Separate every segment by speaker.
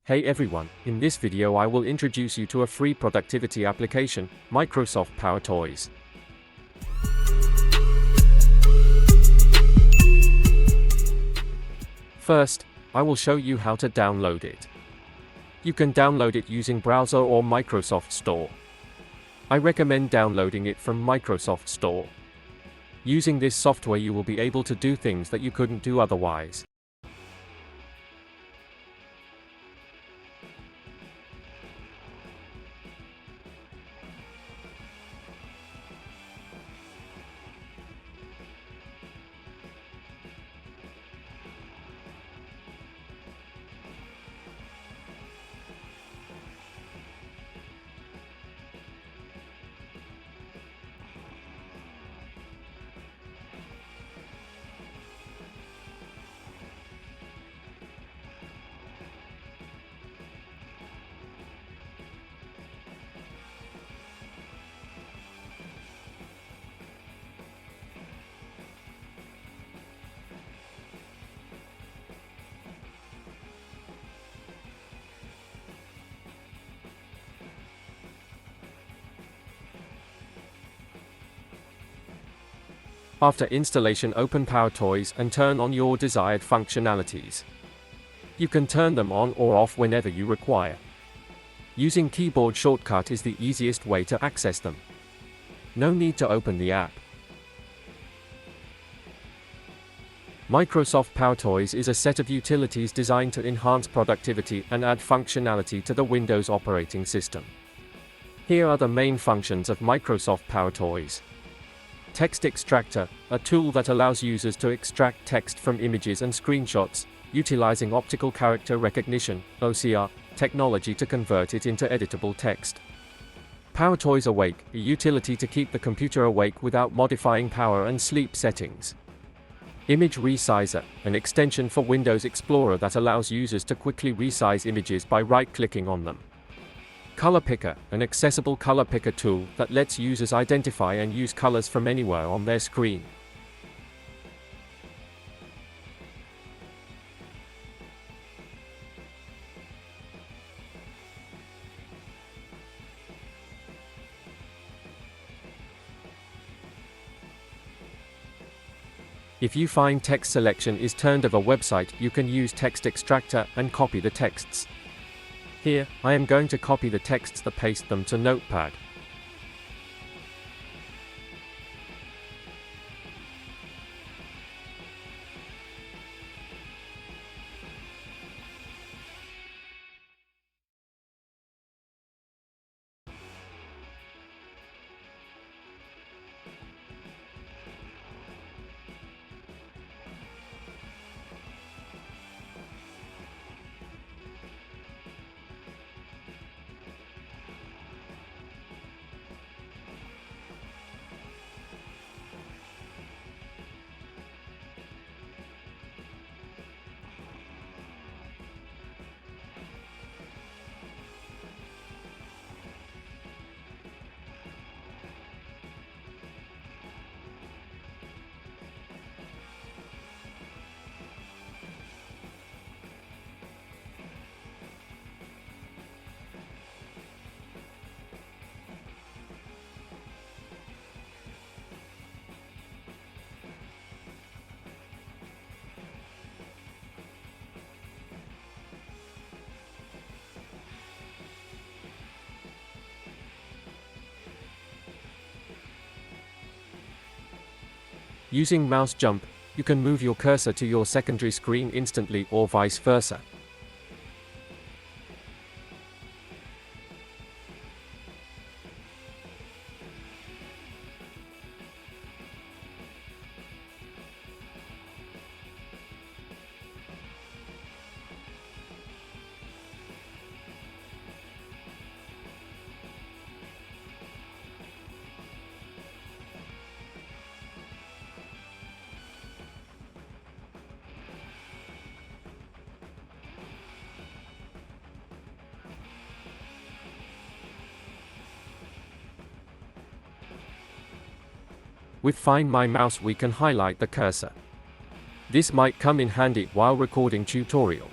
Speaker 1: Hey everyone, in this video I will introduce you to a free productivity application, Microsoft PowerToys. First, I will show you how to download it. You can download it using browser or Microsoft Store. I recommend downloading it from Microsoft Store. Using this software you will be able to do things that you couldn't do otherwise. After installation, open PowerToys and turn on your desired functionalities. You can turn them on or off whenever you require. Using keyboard shortcut is the easiest way to access them. No need to open the app. Microsoft PowerToys is a set of utilities designed to enhance productivity and add functionality to the Windows operating system. Here are the main functions of Microsoft PowerToys. Text Extractor, a tool that allows users to extract text from images and screenshots, utilizing optical character recognition (OCR) technology to convert it into editable text. PowerToys Awake, a utility to keep the computer awake without modifying power and sleep settings. Image Resizer, an extension for Windows Explorer that allows users to quickly resize images by right-clicking on them. Color Picker, an accessible color picker tool that lets users identify and use colors from anywhere on their screen. If you find text selection is turned of a website, you can use Text Extractor and copy the texts. Here, I am going to copy the texts and paste them to Notepad. Using mouse jump, you can move your cursor to your secondary screen instantly or vice versa. With Find My Mouse we can highlight the cursor. This might come in handy while recording tutorial.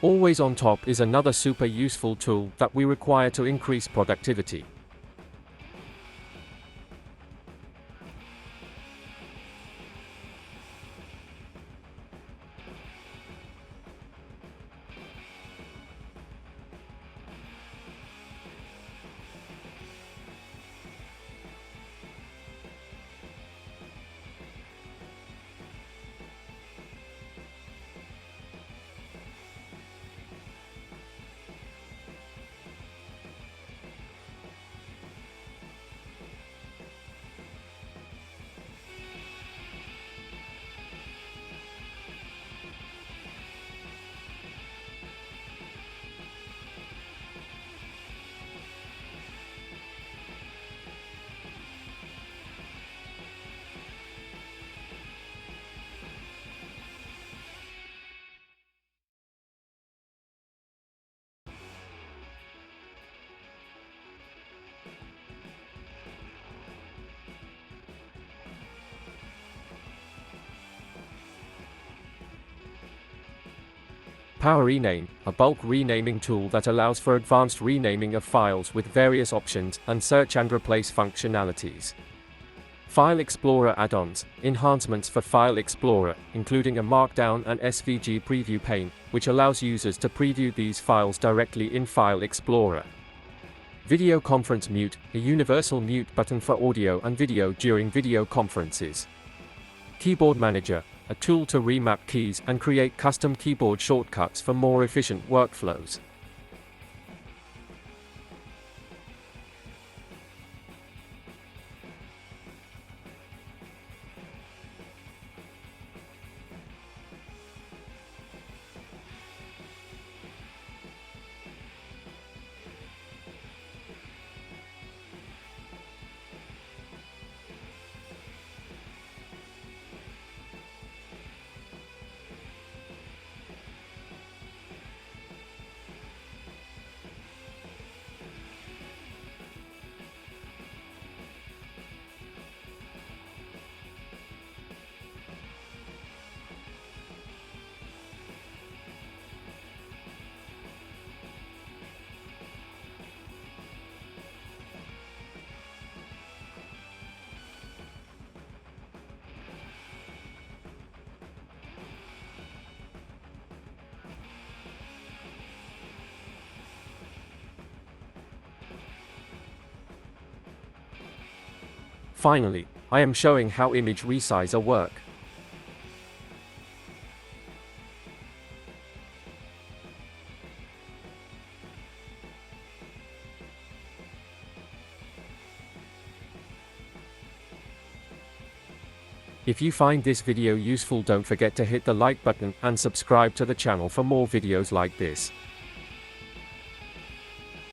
Speaker 1: Always on top is another super useful tool that we require to increase productivity. Power Rename, a bulk renaming tool that allows for advanced renaming of files with various options and search and replace functionalities. File Explorer add-ons, enhancements for File Explorer, including a Markdown and SVG preview pane, which allows users to preview these files directly in File Explorer. Video Conference Mute, a universal mute button for audio and video during video conferences. Keyboard Manager, a tool to remap keys and create custom keyboard shortcuts for more efficient workflows. Finally, I am showing how image resizer work. If you find this video useful, don't forget to hit the like button and subscribe to the channel for more videos like this.